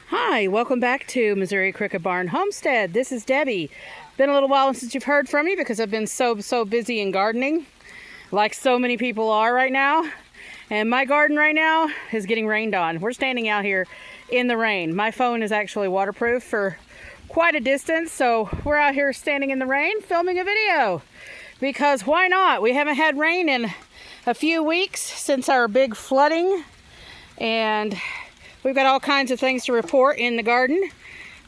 Hi, welcome back to Missouri Cricket Barn Homestead. This is Debbie. Been a little while since you've heard from me because I've been so busy in gardening, like so many people are right now. And my garden right now is getting rained on. We're standing out here in the rain. My phone is actually waterproof for quite a distance, so we're out here standing in the rain filming a video. Because why not? We haven't had rain in a few weeks since our big flooding, and we've got all kinds of things to report in the garden.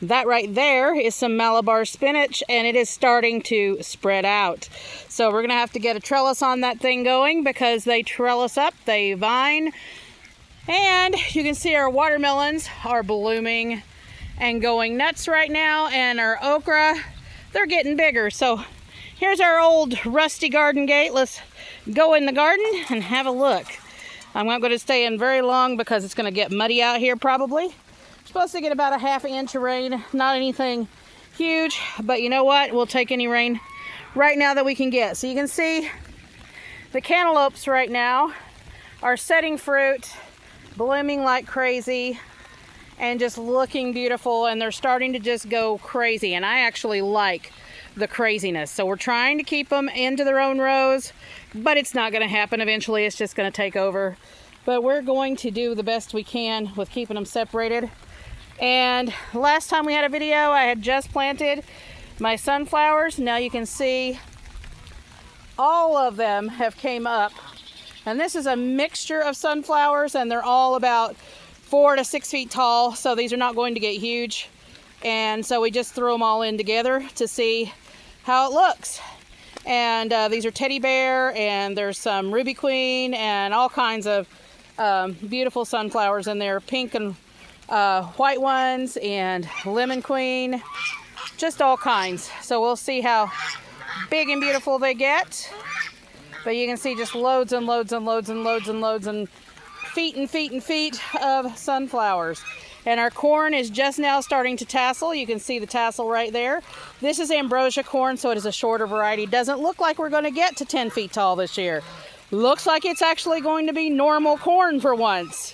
That right there is some Malabar spinach, and it is starting to spread out. So we're gonna have to get a trellis on that thing going because they trellis up, they vine. And you can see our watermelons are blooming and going nuts right now, and our okra, they're getting bigger. So here's our old rusty garden gate. Let's go in the garden and have a look. I'm not going to stay in very long because it's going to get muddy out here probably. Supposed to get about a ½ inch of rain. Not anything huge, but you know what? We'll take any rain right now that we can get. So you can see the cantaloupes right now are setting fruit, blooming like crazy, and just looking beautiful, and they're starting to just go crazy. And I actually like the craziness. So we're trying to keep them into their own rows, but it's not going to happen. Eventually it's just going to take over. But we're going to do the best we can with keeping them separated. And last time we had a video, I had just planted my sunflowers. Now you can see all of them have came up. And this is a mixture of sunflowers, and they're all about 4 to 6 feet tall. So these are not going to get huge. And so we just threw them all in together to see how it looks. And these are teddy bear, and there's some ruby queen, and all kinds of beautiful sunflowers in there, pink and white ones, and lemon queen, just all kinds. So we'll see how big and beautiful they get. But you can see just loads and loads and loads and loads and loads and feet and feet and feet of sunflowers. And our corn is just now starting to tassel. You can see the tassel right there. This is ambrosia corn, so it is a shorter variety. Doesn't look like we're going to get to 10 feet tall this year. Looks like it's actually going to be normal corn for once.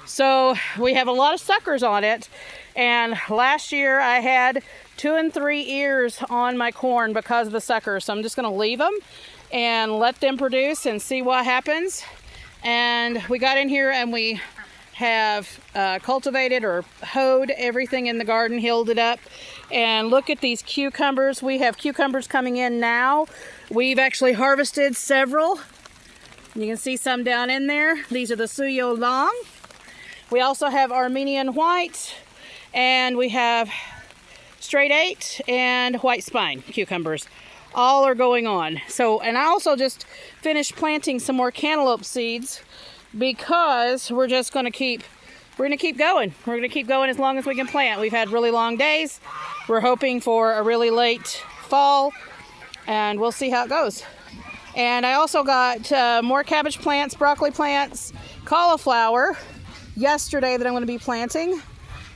So we have a lot of suckers on it. And last year I had 2 and 3 ears on my corn because of the suckers. So I'm just going to leave them and let them produce and see what happens. And we got in here and we have cultivated or hoed everything in the garden, healed it up. And look at these cucumbers. We have cucumbers coming in now. We've actually harvested several. You can see some down in there. These are the Suyo Long. We also have Armenian White, and we have Straight 8 and White Spine cucumbers. All are going on. So, and I also just finished planting some more cantaloupe seeds, because we're just going to keep going. We're going to keep going as long as we can plant. We've had really long days. We're hoping for a really late fall, and we'll see how it goes. And I also got more cabbage plants, broccoli plants, cauliflower yesterday that I'm going to be planting.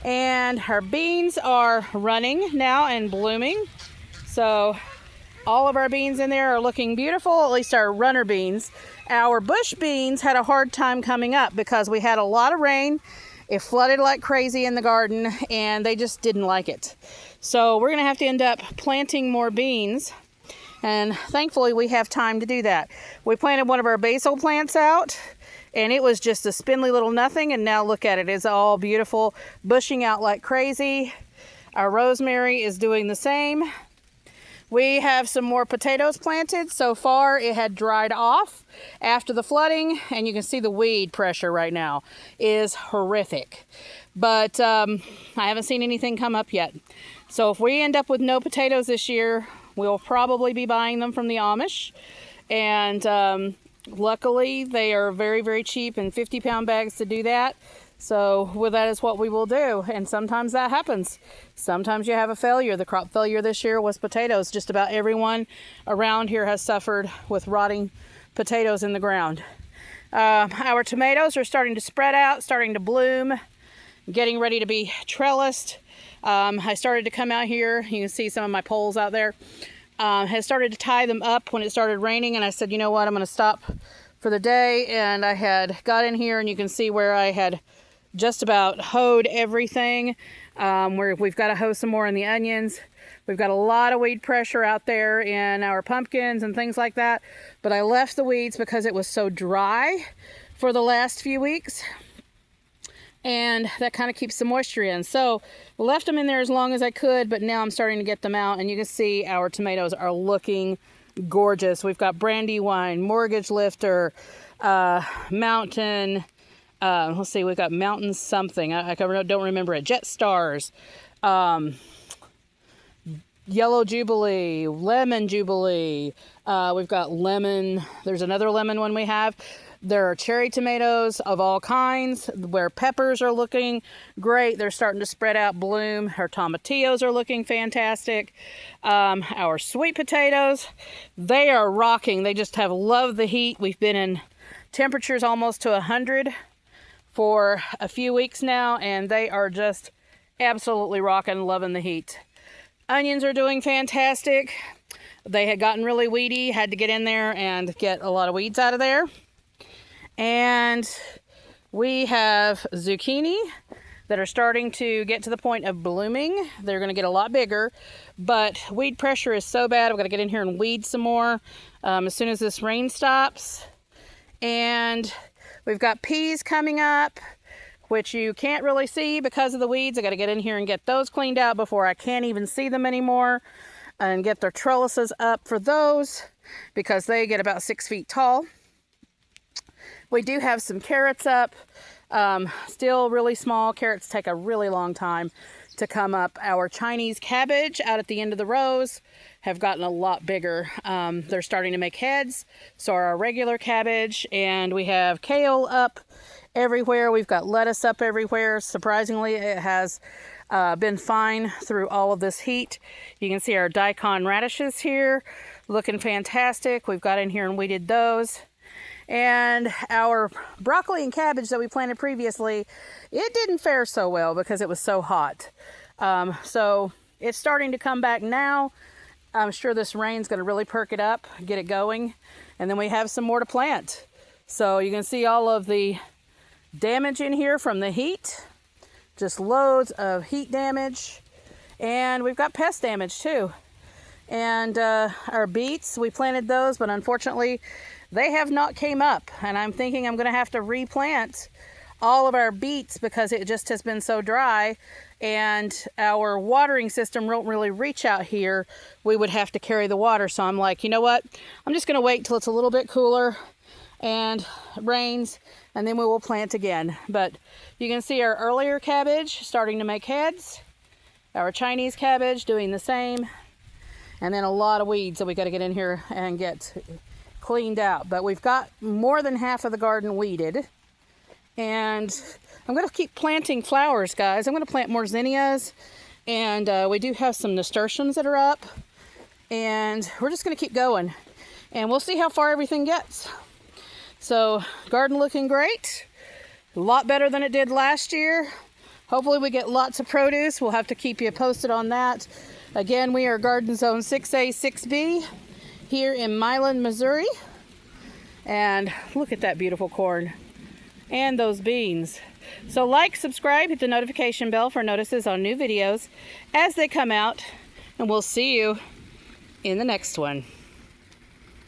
And our beans are running now and blooming. So all of our beans in there are looking beautiful, at least our runner beans. Our bush beans had a hard time coming up because we had a lot of rain. It flooded like crazy in the garden, and they just didn't like it. So we're going to have to end up planting more beans, and thankfully we have time to do that. We planted one of our basil plants out, and it was just a spindly little nothing, and now look at it. It's all beautiful, bushing out like crazy. Our rosemary is doing the same. We have some more potatoes planted. So far it had dried off after the flooding, and you can see the weed pressure right now is horrific. But I haven't seen anything come up yet. So if we end up with no potatoes this year, we'll probably be buying them from the Amish. And luckily they are very cheap in 50-pound bags to do that. So that is what we will do. And sometimes that happens. Sometimes you have a failure. The crop failure this year was potatoes. Just about everyone around here has suffered with rotting potatoes in the ground. Our tomatoes are starting to spread out, starting to bloom, getting ready to be trellised. I started to come out here. You can see some of my poles out there. Has started to tie them up when it started raining, and I said, you know what, I'm going to stop for the day. And I had got in here, and you can see where I had just about hoed everything. We've got to hoe some more in the onions. We've got a lot of weed pressure out there in our pumpkins and things like that. But I left the weeds because it was so dry for the last few weeks. And that kind of keeps the moisture in. So left them in there as long as I could, but now I'm starting to get them out. And you can see our tomatoes are looking gorgeous. We've got Brandywine, Mortgage Lifter, Mountain, let's see, we've got Mountain something. I don't remember it. Jet Stars, Yellow Jubilee, Lemon Jubilee. We've got lemon. There's another lemon one we have. There are cherry tomatoes of all kinds, where peppers are looking great. They're starting to spread out, bloom. Our tomatillos are looking fantastic. Our sweet potatoes, they are rocking. They just have loved the heat. We've been in temperatures almost to 100 for a few weeks now, and they are just absolutely rocking, loving the heat. Onions are doing fantastic. They had gotten really weedy, had to get in there and get a lot of weeds out of there. And we have zucchini that are starting to get to the point of blooming. They're going to get a lot bigger, but weed pressure is so bad. I've got to get in here and weed some more as soon as this rain stops. And we've got peas coming up, which you can't really see because of the weeds. I got to get in here and get those cleaned out before I can't even see them anymore, and get their trellises up for those because they get about 6 feet tall. We do have some carrots up, still really small. Carrots take a really long time to come up. Our Chinese cabbage out at the end of the rows have gotten a lot bigger. They're starting to make heads. So are our regular cabbage, and we have kale up everywhere. We've got lettuce up everywhere. Surprisingly, it has been fine through all of this heat. You can see our daikon radishes here looking fantastic. We've got in here and weeded those. And our broccoli and cabbage that we planted previously, it didn't fare so well because it was so hot. So it's starting to come back now. I'm sure this rain's going to really perk it up, get it going. And then we have some more to plant. So you can see all of the damage in here from the heat. Just loads of heat damage. And we've got pest damage too. And our beets, we planted those, but unfortunately they have not came up. And I'm thinking I'm going to have to replant all of our beets because it just has been so dry. And our watering system won't really reach out here. We would have to carry the water. So I'm like, you know what? I'm just going to wait till it's a little bit cooler and rains, and then we will plant again. But you can see our earlier cabbage starting to make heads. Our Chinese cabbage doing the same. And then a lot of weeds that we got to get in here and get cleaned out. But we've got more than half of the garden weeded. And I'm going to keep planting flowers, guys. I'm going to plant more zinnias. And we do have some nasturtiums that are up. And we're just going to keep going. And we'll see how far everything gets. So, garden looking great. A lot better than it did last year. Hopefully we get lots of produce. We'll have to keep you posted on that. Again, we are Garden Zone 6A, 6B here in Milan, Missouri. And look at that beautiful corn and those beans. So like, subscribe, hit the notification bell for notices on new videos as they come out. And we'll see you in the next one.